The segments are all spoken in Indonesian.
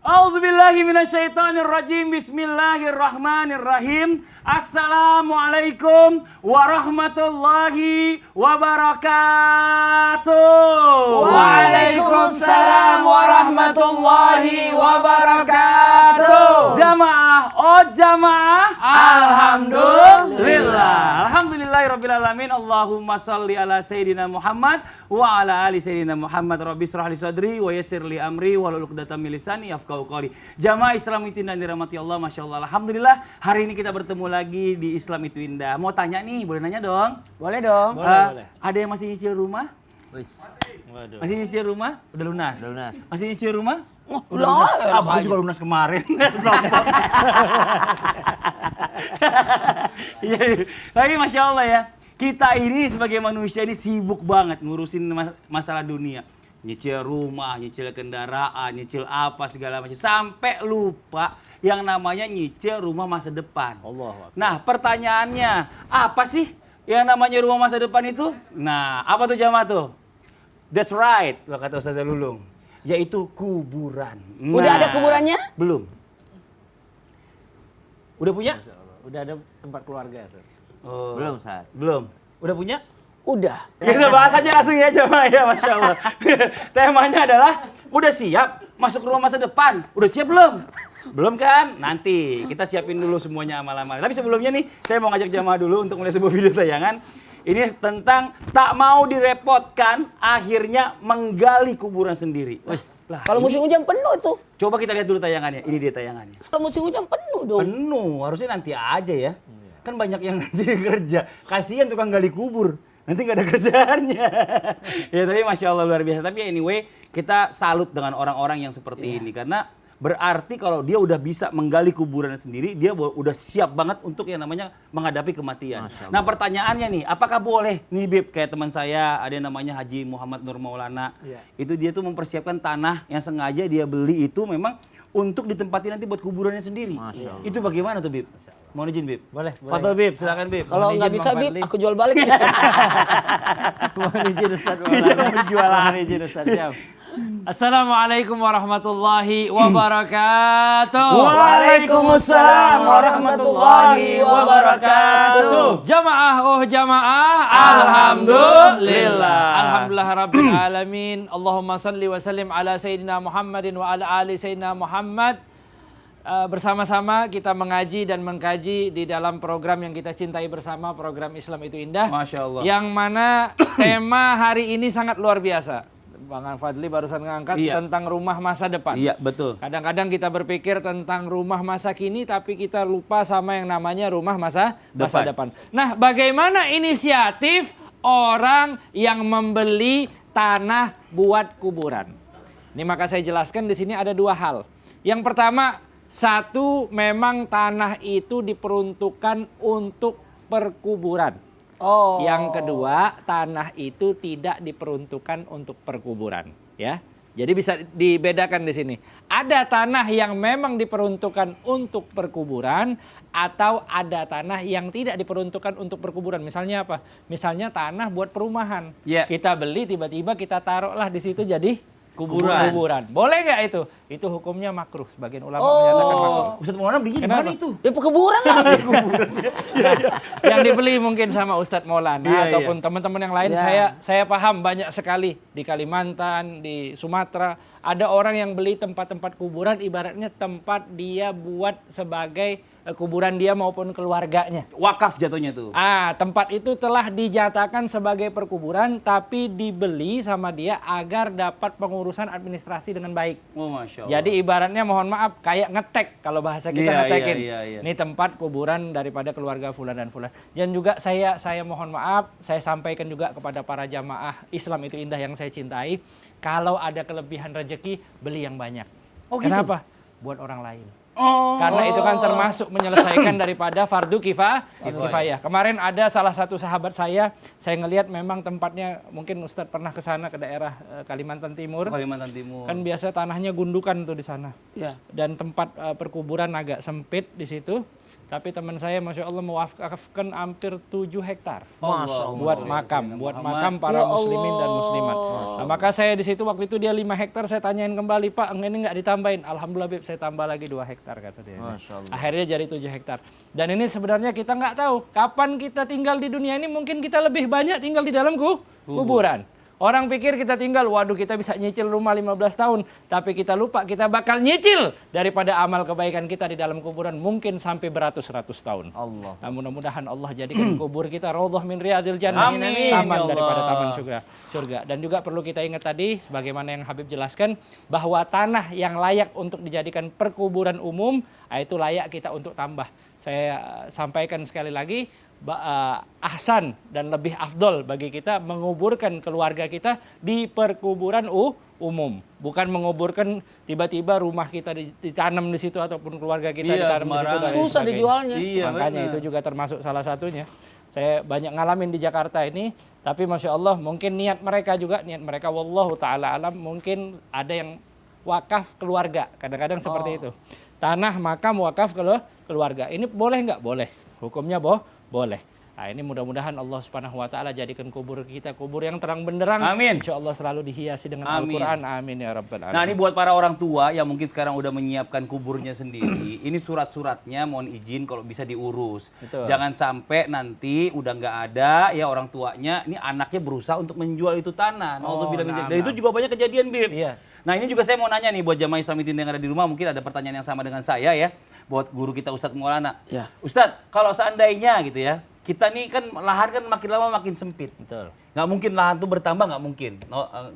A'udzubillahi minasyaitonirrajim. Bismillahirrahmanirrahim. Assalamualaikum warahmatullahi wabarakatuh. Waalaikumsalam warahmatullahi wabarakatuh. Jamaah, jamaah. Alhamdulillah. Alhamdulillahirabbil alamin. Allahumma shalli ala sayyidina Muhammad wa ala ali sayyidina Muhammad. Rabbi shrah li sadri wa yassir li amri wahlul 'uqdatam min lisani yafqahu qawli. Jamaah Islam itu indah dirahmati Allah, masyaallah. Alhamdulillah, hari ini kita bertemu lagi di Islam itu indah. Mau tanya nih, boleh nanya dong? Boleh dong. Boleh. Ada yang masih nyicil rumah? Waduh. Masih nyicil rumah? Udah lunas? Udah lunas. Masih nyicil rumah? Udah lunas. lunas. Abang juga lunas kemarin. Sombong. Iya, tapi Masya Allah ya, kita ini sebagai manusia ini sibuk banget ngurusin masalah dunia. Nyicil rumah, nyicil kendaraan, nyicil apa segala macam. Sampai lupa yang namanya nyicil rumah masa depan. Allah. Nah, pertanyaannya, apa sih yang namanya rumah masa depan itu? Nah, apa tuh jamaah tuh? That's right, kalau kata Ustazah Lulung. Yaitu kuburan. Udah ada kuburannya? Belum. Udah punya? Udah ada tempat keluarga, Ustaz? Oh, Belum, Ustaz. belum. Udah punya? Udah. Kita bahas aja langsung ya jamaah ya, Masya Allah. Temanya adalah, udah siap masuk rumah masa depan? Udah siap belum? Belum kan? Nanti kita siapin dulu semuanya amal-amal. Tapi sebelumnya nih, saya mau ngajak jamaah dulu untuk melihat sebuah video tayangan. Ini tentang tak mau direpotkan, akhirnya menggali kuburan sendiri. Lah, Kalau musim hujan penuh tuh. coba kita lihat dulu tayangannya. Ini dia tayangannya. Kalau musim hujan penuh dong. Penuh, harusnya nanti aja ya. Kan banyak yang nanti kerja. Kasihan tukang gali kubur. Nanti nggak ada kerjaannya. Ya tapi Masya Allah luar biasa. Tapi anyway, kita salut dengan orang-orang yang seperti ini. Karena berarti kalau dia udah bisa menggali kuburannya sendiri, dia udah siap banget untuk yang namanya menghadapi kematian. Nah pertanyaannya nih, apakah boleh nih Bib, kayak teman saya ada yang namanya Haji Muhammad Nur Maulana. Itu dia tuh mempersiapkan tanah yang sengaja dia beli itu memang untuk ditempatin nanti buat kuburannya sendiri. Itu bagaimana tuh Bib? Mau izin Bib? Boleh. Foto Bib, silakan Bib. Kalau nggak bisa Bib, aku jual balik. Mohon izin Ustaz. Mohon izin Ustaz. Siap. Assalamualaikum warahmatullahi wabarakatuh. Waalaikumsalam warahmatullahi wabarakatuh. Jamaah, jamaah. Alhamdulillah. Alhamdulillah rabbil alamin. Allahumma salli wa sallim ala sayyidina Muhammadin wa ala ali sayyidina Muhammad. Bersama-sama kita mengaji dan mengkaji di dalam program yang kita cintai bersama, program Islam itu Indah. Masya Allah. Yang mana tema hari ini sangat luar biasa. Bang Fadli barusan ngangkat tentang rumah masa depan. Iya, betul. Kadang-kadang kita berpikir tentang rumah masa kini, tapi kita lupa sama yang namanya rumah masa depan. Nah, bagaimana inisiatif orang yang membeli tanah buat kuburan? Ini maka saya jelaskan di sini ada dua hal. Yang pertama, satu, memang tanah itu diperuntukkan untuk perkuburan. Yang kedua, tanah itu tidak diperuntukkan untuk perkuburan, ya. Jadi bisa dibedakan di sini. Ada tanah yang memang diperuntukkan untuk perkuburan atau ada tanah yang tidak diperuntukkan untuk perkuburan. Misalnya apa? Misalnya tanah buat perumahan. Kita beli tiba-tiba kita taruhlah di situ jadi kuburan. Boleh nggak itu? Itu hukumnya makruh. Sebagian ulama menyatakan makruh. Ustadz Maulana belinya di mana itu? Ya kuburan lah. Yang dibeli mungkin sama Ustadz Maulana ataupun teman-teman yang lain. Saya paham banyak sekali di Kalimantan, di Sumatera. Ada orang yang beli tempat-tempat kuburan ibaratnya tempat dia buat sebagai kuburan dia maupun keluarganya. Wakaf jatuhnya tuh. Tempat itu telah dijatakan sebagai perkuburan tapi dibeli sama dia agar dapat pengurusan administrasi dengan baik. Oh, Masya Allah. Jadi ibaratnya mohon maaf kayak ngetek kalau bahasa kita ngetekin. Iya. Ini tempat kuburan daripada keluarga fulan dan fulan. Dan juga saya mohon maaf, saya sampaikan juga kepada para jamaah Islam itu Indah yang saya cintai, kalau ada kelebihan rezeki beli yang banyak. Kenapa? Buat orang lain. Karena itu kan termasuk menyelesaikan daripada fardu kifayah. Kemarin ada salah satu sahabat saya ngelihat memang tempatnya, mungkin Ustadz pernah ke sana ke daerah Kalimantan Timur. Kan biasa tanahnya gundukan tuh di sana. Dan tempat perkuburan agak sempit di situ. Tapi teman saya Masya Allah mewakafkan hampir 7 hektar. Masya Allah. Buat makam para Ya muslimin dan Allah. muslimat. Nah, maka saya di situ waktu itu dia 5 hektar, saya tanyain kembali, Pak ini nggak ditambahin? Alhamdulillah Bib, saya tambah lagi 2 hektar kata dia. Masya Allah. Akhirnya jadi 7 hektar. Dan ini sebenarnya kita nggak tahu kapan kita tinggal di dunia ini, mungkin kita lebih banyak tinggal di dalam kuburan. Orang pikir kita tinggal, waduh kita bisa nyicil rumah 15 tahun. Tapi kita lupa kita bakal nyicil daripada amal kebaikan kita di dalam kuburan mungkin sampai beratus-ratus tahun. Allah. Nah, mudah-mudahan Allah jadikan kubur kita raudhah min riyadil jannah. Amin. Taman Ya daripada Allah. taman surga. Dan juga perlu kita ingat tadi, sebagaimana yang Habib jelaskan, bahwa tanah yang layak untuk dijadikan perkuburan umum, itu layak kita untuk tambah. Saya sampaikan sekali lagi, ahsan dan lebih afdol bagi kita menguburkan keluarga kita di perkuburan umum, bukan menguburkan tiba-tiba rumah kita ditanam di situ ataupun keluarga kita Iya, ditanam di situ. dan lain Susah sebagainya. dijualnya. Iya, Makanya benar. itu juga termasuk salah satunya. Saya banyak ngalamin di Jakarta ini, tapi Masya Allah mungkin niat mereka wallahu ta'ala alam, mungkin ada yang wakaf keluarga, kadang-kadang seperti itu. Tanah makam wakaf keluarga, ini boleh nggak? Boleh. Hukumnya boleh. Nah ini mudah-mudahan Allah Subhanahu Wa Taala jadikan kubur kita kubur yang terang benderang. Amin. Insya Allah selalu dihiasi dengan Amin. Al-Quran. Amin ya Rabbal Alamin. Nah ini buat para orang tua yang mungkin sekarang udah menyiapkan kuburnya sendiri. Ini surat-suratnya mohon izin kalau bisa diurus. Betul. Jangan sampai nanti udah nggak ada ya orang tuanya, ini anaknya berusaha untuk menjual itu tanah. Nauzubillah min dzalik. Dan itu juga banyak kejadian, Bib. Iya. Nah ini juga saya mau nanya nih buat jamaah Islam yang ada di rumah, mungkin ada pertanyaan yang sama dengan saya ya. Buat guru kita Ustadz Maulana. Ya. Ustadz, kalau seandainya gitu ya, kita nih kan lahan kan makin lama makin sempit. Betul. Nggak mungkin lahan tuh bertambah, nggak mungkin.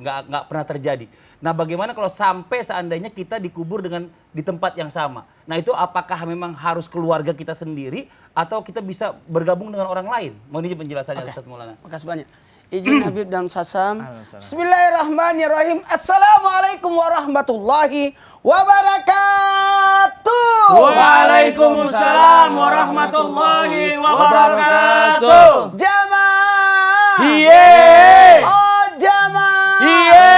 Nggak pernah terjadi. Nah bagaimana kalau sampai seandainya kita dikubur di tempat yang sama? Nah itu apakah memang harus keluarga kita sendiri atau kita bisa bergabung dengan orang lain? Mohon izin penjelasannya Ustadz Maulana. Makasih banyak. Izin Habib dan Sasam. Waalaikumsalam. Bismillahirrahmanirrahim. Assalamualaikum warahmatullahi wabarakatuh. Waalaikumsalam warahmatullahi wabarakatuh. Jamaah. Iye. Oh jamaah. Iye.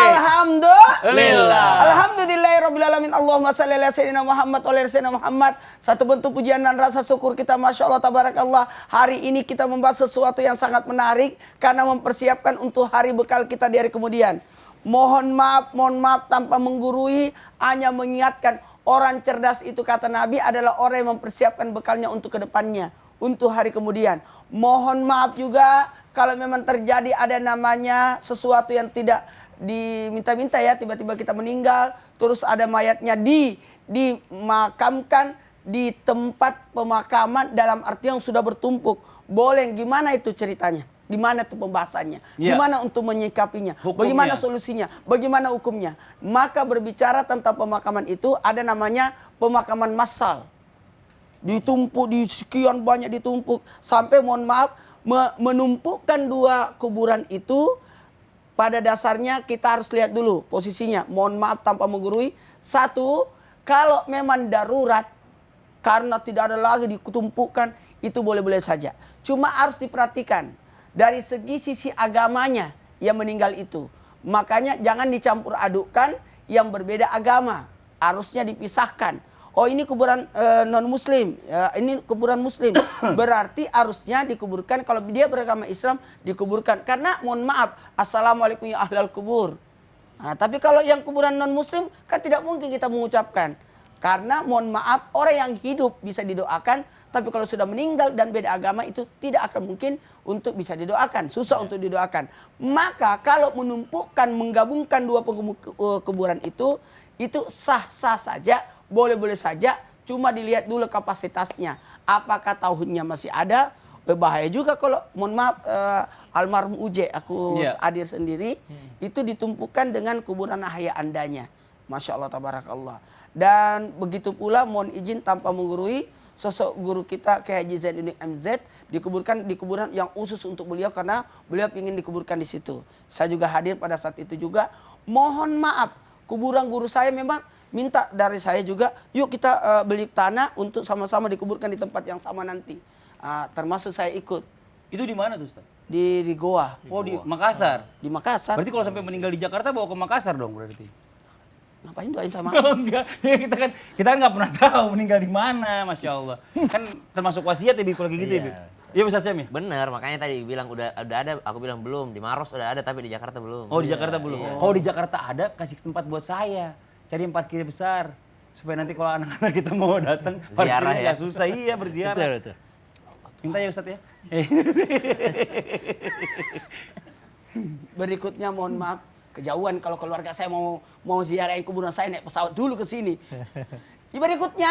Alhamdulillah. Alhamdulillahirrabbilalamin. Allahumma salli ala sayyidina Muhammad wa ala sayyidina Muhammad. Satu bentuk pujian dan rasa syukur kita, Masya Allah, tabarakallah. Hari ini kita membahas sesuatu yang sangat menarik karena mempersiapkan untuk hari bekal kita di hari kemudian. Mohon maaf tanpa menggurui, hanya mengingatkan orang cerdas itu kata Nabi adalah orang yang mempersiapkan bekalnya untuk kedepannya, untuk hari kemudian. Mohon maaf juga kalau memang terjadi ada namanya sesuatu yang tidak diminta-minta ya, tiba-tiba kita meninggal, terus ada mayatnya dimakamkan di tempat pemakaman dalam arti yang sudah bertumpuk. Boleh, gimana itu ceritanya? Gimana itu pembahasannya? Ya. Gimana untuk menyikapinya? Hukumnya. Bagaimana solusinya? Bagaimana hukumnya? Maka berbicara tentang pemakaman itu ada namanya pemakaman massal. Ditumpuk, di sekian banyak ditumpuk. Sampai mohon maaf, menumpukkan dua kuburan itu pada dasarnya kita harus lihat dulu posisinya. Mohon maaf tanpa menggurui. Satu, kalau memang darurat karena tidak ada lagi ditumpukkan, itu boleh-boleh saja. Cuma harus diperhatikan dari segi sisi agamanya yang meninggal itu. Makanya jangan dicampur adukkan yang berbeda agama. Harusnya dipisahkan. Oh ini kuburan non-muslim, ini kuburan muslim. Berarti harusnya dikuburkan, kalau dia beragama Islam dikuburkan. Karena mohon maaf, assalamualaikum ya ahlal kubur. Nah, tapi kalau yang kuburan non-muslim kan tidak mungkin kita mengucapkan. Karena mohon maaf, orang yang hidup bisa didoakan, tapi kalau sudah meninggal dan beda agama itu tidak akan mungkin untuk bisa didoakan. Susah untuk didoakan. Maka kalau menumpukan, menggabungkan dua kuburan itu sah-sah saja. Boleh-boleh saja, cuma dilihat dulu kapasitasnya. Apakah tahunnya masih ada? Bahaya juga kalau, mohon maaf, almarhum Uje, aku hadir sendiri, itu ditumpukan dengan kuburan ahya andanya. Masya Allah, tabarakallah. Dan begitu pula, mohon izin tanpa menggurui, sosok guru kita kayak Haji Zainuddin MZ dikuburkan di kuburan yang khusus untuk beliau karena beliau ingin dikuburkan di situ. Saya juga hadir pada saat itu juga. Mohon maaf, kuburan guru saya memang minta dari saya juga, yuk kita beli tanah untuk sama-sama dikuburkan di tempat yang sama nanti. Termasuk saya ikut. Itu di mana tuh Ustaz? Di Goa. Oh di Makassar. Di Makassar. Berarti kalau sampai meninggal di Jakarta bawa ke Makassar dong berarti. Ngapain doain sama Oh, enggak, ya, kita kan nggak pernah tahu meninggal di mana, masya Allah. Kan termasuk wasiat ya, Bi, kalau kayak gitu ya, Bi. Iya, Ustaz Syam ya? Bener, makanya tadi bilang udah ada, aku bilang belum. Di Maros udah ada tapi di Jakarta belum. Oh, di Jakarta belum. Kalau di Jakarta ada, kasih tempat buat saya. Cari yang parkir besar. Supaya nanti kalau anak-anak kita mau datang, Ziarah parkirnya ya? nggak susah. Iya, berziarah. Betul. Minta ya Ustaz ya. Berikutnya mohon maaf kejauhan kalau keluarga saya mau ziarahin kuburan saya naik pesawat dulu ke sini. Berikutnya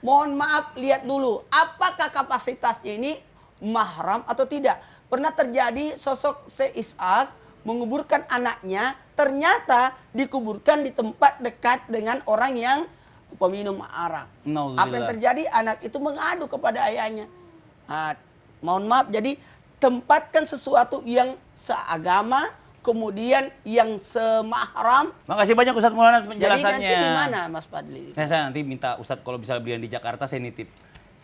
mohon maaf lihat dulu apakah kapasitasnya ini mahram atau tidak. Pernah terjadi sosok Syekh Ishaq menguburkan anaknya ternyata dikuburkan di tempat dekat dengan orang yang peminum arak. Nauzubillah. Apa yang terjadi? Anak itu mengadu kepada ayahnya. Nah, mohon maaf, jadi tempatkan sesuatu yang seagama, kemudian yang semahram. Makasih banyak Ustaz Maulana Jadi penjelasannya. nanti di mana Mas Fadli? Saya nanti minta Ustadz kalau bisa belian di Jakarta saya nitip.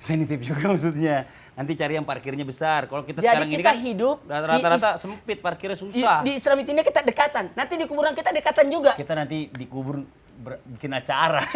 Saya nitip juga maksudnya. Nanti cari yang parkirnya besar. Kalau kita Jadi sekarang ini kita kan hidup rata-rata sempit, parkirnya susah. Di Islam ini kita dekatan. Nanti di kuburan kita dekatan juga. Kita nanti dikubur bikin acara.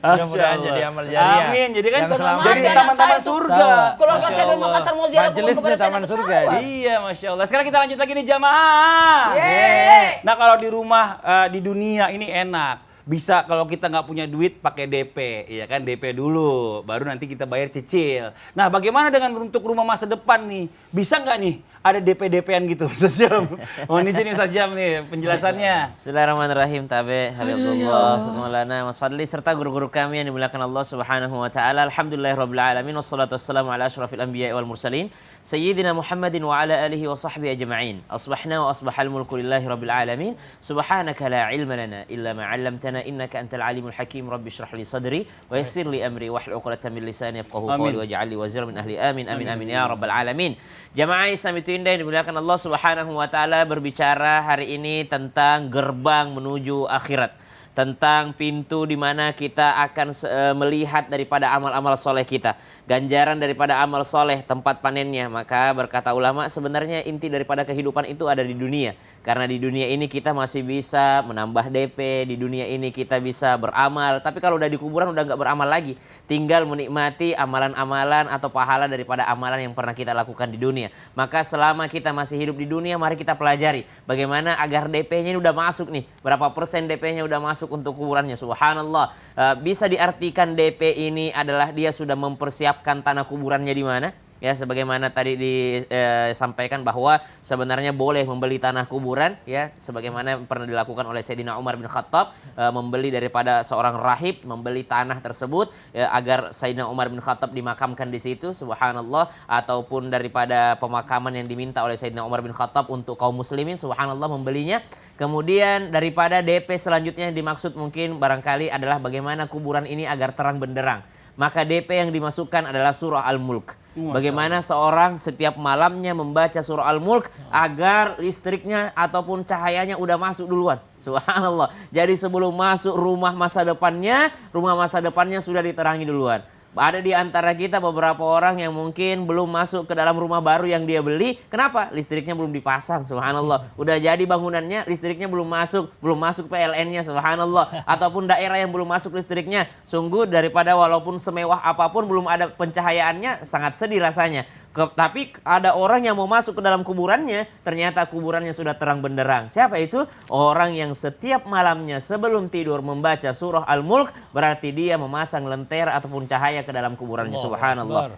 Mudah-mudahan jadi amal jariah. Amin. Jadi kan Yang selamat. jadi Anak taman-taman saya tuh, surga. keluarga Masya saya dari Allah. Makassar mau ziarah kubur Majelis kepada nih saya taman naik surga. pesawat. Iya, Masya Allah. Sekarang kita lanjut lagi nih jamaah. Yeay. Nah kalau di rumah, di dunia ini enak. Bisa kalau kita nggak punya duit pakai DP, ya kan DP dulu, baru nanti kita bayar cicil. Nah bagaimana dengan untuk rumah masa depan nih? Bisa nggak nih ada DP-DP-an gitu, Ustaz Syam? Mohon izin Ustaz Syam nih penjelasannya. Bismillahirrahmanirrahim. Tabe Habibullah, Ustaz Maulana, Mas Fadli serta guru-guru kami yang dimuliakan Allah Subhanahu wa taala. Alhamdulillahirabbil alamin wassalatu wassalamu ala asyrafil anbiya'i wal mursalin sayyidina Muhammadin wa ala alihi wa sahbihi ajma'in. Asbahna wa asbahal mulku lillahi rabbil alamin. Subhanaka la ilma lana illa ma 'allamtana innaka antal alimul hakim. Rabbi shrah li sadri wa yassir li amri wahlul 'uqdatam min lisani yafqahu qawli waj'al li waziran min ahli. Amin amin amin ya rabbal alamin. Jamaah Islam itu indah yang dimuliakan Allah Subhanahu wa taala, berbicara hari ini tentang gerbang menuju akhirat, tentang pintu di mana kita akan melihat daripada amal-amal soleh kita, ganjaran daripada amal soleh, tempat panennya. Maka berkata ulama, sebenarnya inti daripada kehidupan itu ada di dunia. Karena di dunia ini kita masih bisa menambah DP, di dunia ini kita bisa beramal. Tapi kalau udah di kuburan udah nggak beramal lagi, tinggal menikmati amalan-amalan atau pahala daripada amalan yang pernah kita lakukan di dunia. Maka selama kita masih hidup di dunia, mari kita pelajari bagaimana agar DP-nya ini udah masuk nih, berapa persen DP-nya udah masuk untuk kuburannya. Subhanallah, bisa diartikan DP ini adalah dia sudah mempersiapkan tanah kuburannya di mana. Ya, sebagaimana tadi disampaikan bahwa sebenarnya boleh membeli tanah kuburan, ya, sebagaimana pernah dilakukan oleh Sayyidina Umar bin Khattab, membeli daripada seorang rahib, membeli tanah tersebut ya, agar Sayyidina Umar bin Khattab dimakamkan di situ, subhanallah, ataupun daripada pemakaman yang diminta oleh Sayyidina Umar bin Khattab untuk kaum muslimin, subhanallah, membelinya. Kemudian daripada DP selanjutnya yang dimaksud mungkin barangkali adalah bagaimana kuburan ini agar terang benderang. Maka DP yang dimasukkan adalah surah Al-Mulk. Bagaimana seorang setiap malamnya membaca surah Al-Mulk agar listriknya ataupun cahayanya udah masuk duluan. Subhanallah. Jadi sebelum masuk rumah masa depannya sudah diterangi duluan. Ada di antara kita beberapa orang yang mungkin belum masuk ke dalam rumah baru yang dia beli. Kenapa? Listriknya belum dipasang, subhanallah. Udah jadi bangunannya, listriknya belum masuk PLN-nya, subhanallah. Ataupun daerah yang belum masuk listriknya. Sungguh daripada walaupun semewah apapun belum ada pencahayaannya, sangat sedih rasanya. Tapi ada orang yang mau masuk ke dalam kuburannya, ternyata kuburannya sudah terang benderang. Siapa itu? Orang yang setiap malamnya sebelum tidur membaca surah Al-Mulk, berarti dia memasang lentera ataupun cahaya ke dalam kuburannya. Subhanallah.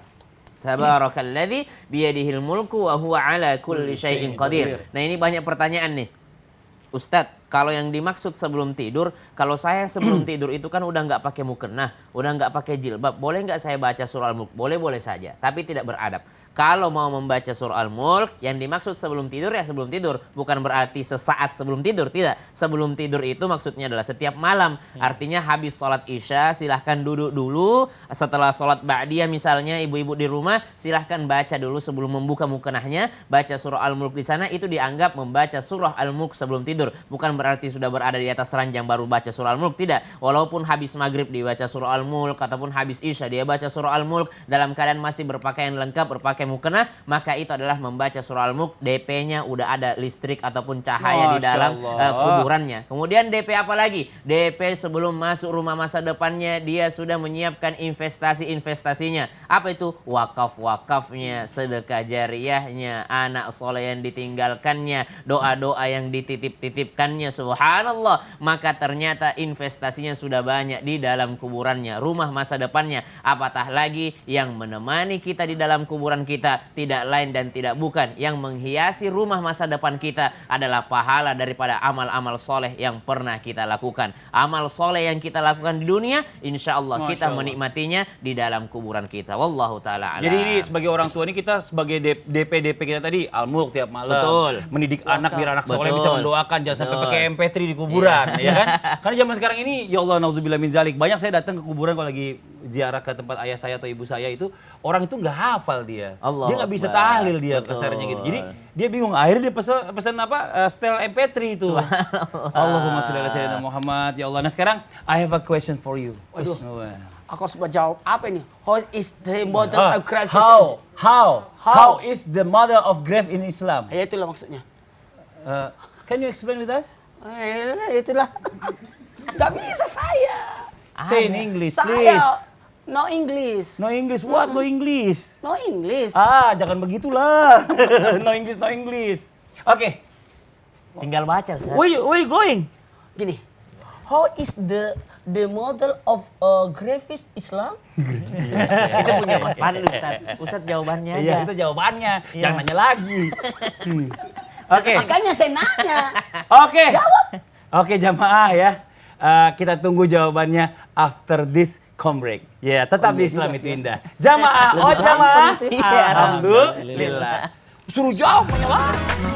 Tabarakalladzi biyadihil mulku wa huwa ala kulli syai'in qadir. Nah, ini banyak pertanyaan nih. Ustadz, kalau yang dimaksud sebelum tidur, kalau saya sebelum tidur itu kan udah nggak pakai mukena, udah nggak pakai jilbab, boleh nggak saya baca surah Al-Mulk? Boleh saja, tapi tidak beradab. Kalau mau membaca surah Al-Mulk, yang dimaksud sebelum tidur ya sebelum tidur. Bukan berarti sesaat sebelum tidur, tidak. Sebelum tidur itu maksudnya adalah setiap malam. Artinya habis sholat isya, silahkan duduk dulu. Setelah sholat ba'diyah misalnya, ibu-ibu di rumah, silahkan baca dulu sebelum membuka mukenahnya. Baca surah Al-Mulk di sana, itu dianggap membaca surah Al-Mulk sebelum tidur. Bukan berarti sudah berada di atas ranjang baru baca surah Al-Mulk, tidak. Walaupun habis maghrib dibaca surah Al-Mulk, ataupun habis isya dia baca surah Al-Mulk, dalam keadaan masih berpakaian lengkap, berpakaian pakai mukena, maka itu adalah membaca surah Al-Mulk, DP-nya udah ada listrik ataupun cahaya di Masya dalam Allah. kuburannya. Kemudian DP apa lagi? DP sebelum masuk rumah masa depannya dia sudah menyiapkan investasi-investasinya. Apa itu? Wakaf-wakafnya, sedekah jariyahnya, anak soleh yang ditinggalkannya, doa-doa yang dititip-titipkannya. Subhanallah. Maka ternyata investasinya sudah banyak di dalam kuburannya, rumah masa depannya. Apatah lagi yang menemani kita di dalam kuburan kita tidak lain dan tidak bukan yang menghiasi rumah masa depan kita adalah pahala daripada amal-amal soleh yang pernah kita lakukan. Amal soleh yang kita lakukan di dunia, insya Allah kita Masya Allah. menikmatinya di dalam kuburan kita. Wallahu ta'ala alam. Jadi ini sebagai orang tua ini kita sebagai DP kita tadi Al-Mulk tiap malam. Betul. Mendidik anak biar anak soleh Betul. bisa mendoakan, jangan sampai Betul. pakai MP3 di kuburan, ya kan? Karena zaman sekarang ini ya Allah nauzubillah min zalik. Banyak saya datang ke kuburan kalau lagi ziarah ke tempat ayah saya atau ibu saya itu orang itu nggak hafal dia. Allah Dia nggak bisa Akbar. tahlil dia Betul. kasarnya gitu. Jadi dia bingung. Akhirnya dia pesan apa? Setel MP3 itu. Allahumma sholli ala sayyidina Muhammad ya Allah. Nah sekarang I have a question for you. Waduh. Oh, Aku harus jawab apa ini? How is the mother Ah, of Christ? how is the mother of grave in Islam? Ya itulah maksudnya. Can you explain with us? Itulah. Gak bisa saya. Say in English, Saya please. no English. No English, what? No English. No English. Jangan begitulah. No English, no English. Oke, Tinggal baca Ustaz. where you going? Gini. How is the model of gravis Islam? Itu punya Mas Fadli Ustaz. Ustaz jawabannya aja. Iya, itu jawabannya. Jangan nanya lagi. Oke, Makanya saya nanya. oke. Oke, jamaah ya. Kita tunggu jawabannya after this break. Ya, tetap di Islam itu indah. Jamaah, jamaah. gampang itu. Iya, Alhamdulillah. Suruh jawab, menyelah.